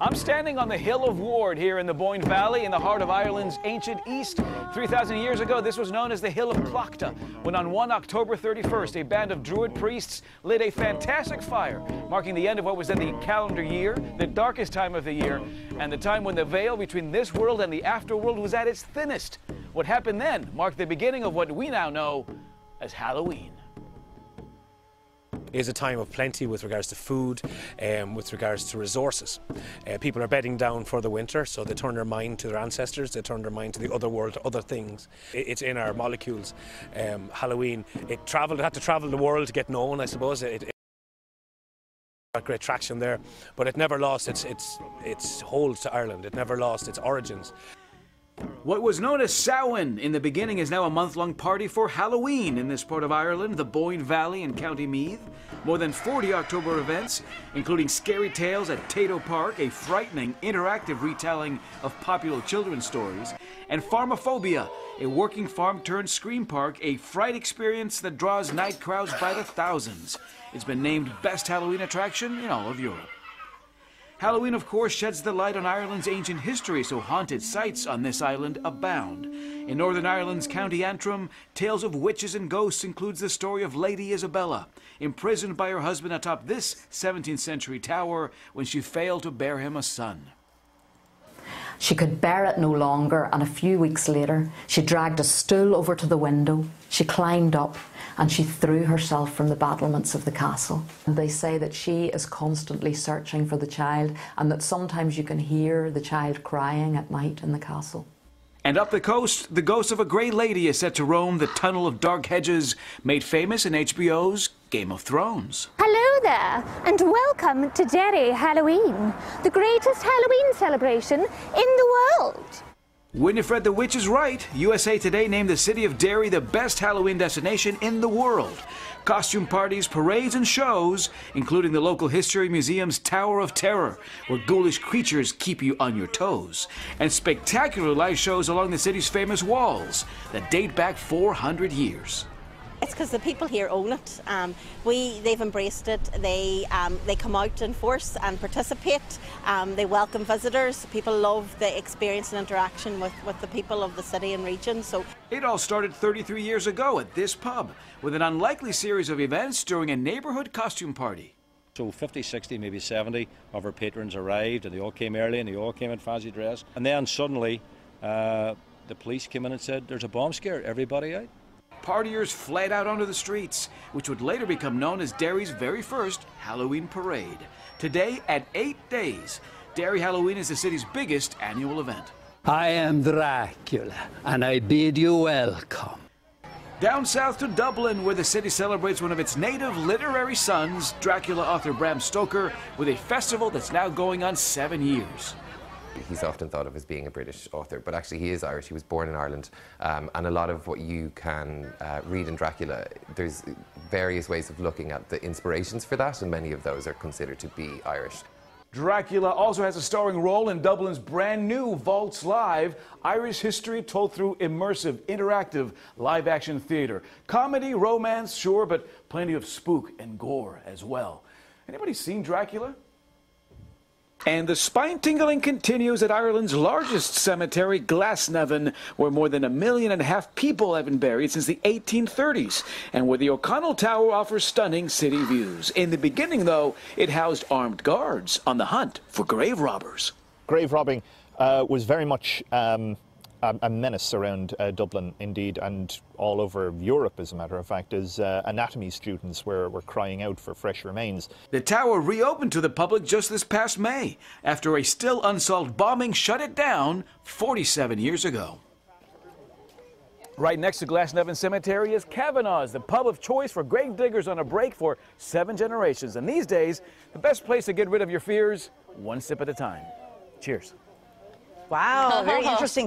I'm standing on the Hill of Ward here in the Boyne Valley in the heart of Ireland's ancient east. 3,000 years ago, this was known as the Hill of Clochta, when on 1 October 31st, a band of Druid priests lit a fantastic fire, marking the end of what was then the calendar year, the darkest time of the year, and the time when the veil between this world and the afterworld was at its thinnest. What happened then marked the beginning of what we now know as Halloween. Is a time of plenty with regards to food, with regards to resources. People are bedding down for the winter, so they turn their mind to their ancestors, they turn their mind to the other world, to other things. It's in our molecules. Halloween, it had to travel the world to get known, I suppose. It got great traction there, but it never lost its hold to Ireland. It never lost its origins. What was known as Samhain in the beginning is now a month-long party for Halloween in this part of Ireland, the Boyne Valley in County Meath. More than 40 October events, including Scary Tales at Tato Park, a frightening, interactive retelling of popular children's stories, and Pharmaphobia, a working farm-turned-scream park, a fright experience that draws night crowds by the thousands. It's been named Best Halloween Attraction in all of Europe. Halloween, of course, sheds the light on Ireland's ancient history, so haunted sites on this island abound. In Northern Ireland's County Antrim, tales of witches and ghosts includes the story of Lady Isabella, imprisoned by her husband atop this 17th century tower when she failed to bear him a son. She could bear it no longer, and a few weeks later, she dragged a stool over to the window, she climbed up, and she threw herself from the battlements of the castle. And they say that she is constantly searching for the child, and that sometimes you can hear the child crying at night in the castle. And up the coast, the ghost of a grey lady is set to roam the tunnel of dark hedges, made famous in HBO's Game of Thrones. Hello there, and welcome to Derry Halloween, the greatest Halloween celebration in the world. Winifred the Witch is right. USA Today named the city of Derry the best Halloween destination in the world. Costume parties, parades, and shows, including the local history museum's Tower of Terror, where ghoulish creatures keep you on your toes, and spectacular light shows along the city's famous walls that date back 400 years. It's because the people here own it. They've embraced it. They come out in force and participate. They welcome visitors. People love the experience and interaction with the people of the city and region. So it all started 33 years ago at this pub with an unlikely series of events during a neighborhood costume party. So 50, 60, maybe 70 of our patrons arrived, and they all came early and they all came in fancy dress. And then suddenly the police came in and said, "There's a bomb scare, everybody out." Partiers fled out onto the streets, which would later become known as Derry's very first Halloween parade. Today, at 8 days, Derry Halloween is the city's biggest annual event. I am Dracula, and I bid you welcome. Down south to Dublin, where the city celebrates one of its native literary sons, Dracula author Bram Stoker, with a festival that's now going on 7 years. He's often thought of as being a British author, but actually he is Irish. He was born in Ireland, and a lot of what you can read in Dracula, there's various ways of looking at the inspirations for that, and many of those are considered to be Irish. Dracula also has a starring role in Dublin's brand new Vaults Live, Irish history told through immersive, interactive, live-action theater. Comedy, romance, sure, but plenty of spook and gore as well. Anybody seen Dracula? And the spine tingling continues at Ireland's largest cemetery, Glasnevin, where more than 1.5 million people have been buried since the 1830s, and where the O'Connell Tower offers stunning city views. In the beginning, though, it housed armed guards on the hunt for grave robbers. Grave robbing was very much a menace around Dublin, indeed, and all over Europe, as a matter of fact, as anatomy students were crying out for fresh remains. The tower reopened to the public just this past May, after a still unsolved bombing shut it down 47 years ago. Right next to Glasnevin Cemetery is Kavanagh's, the pub of choice for grave diggers on a break for 7 generations. And these days, the best place to get rid of your fears, one sip at a time. Cheers. Wow, very interesting.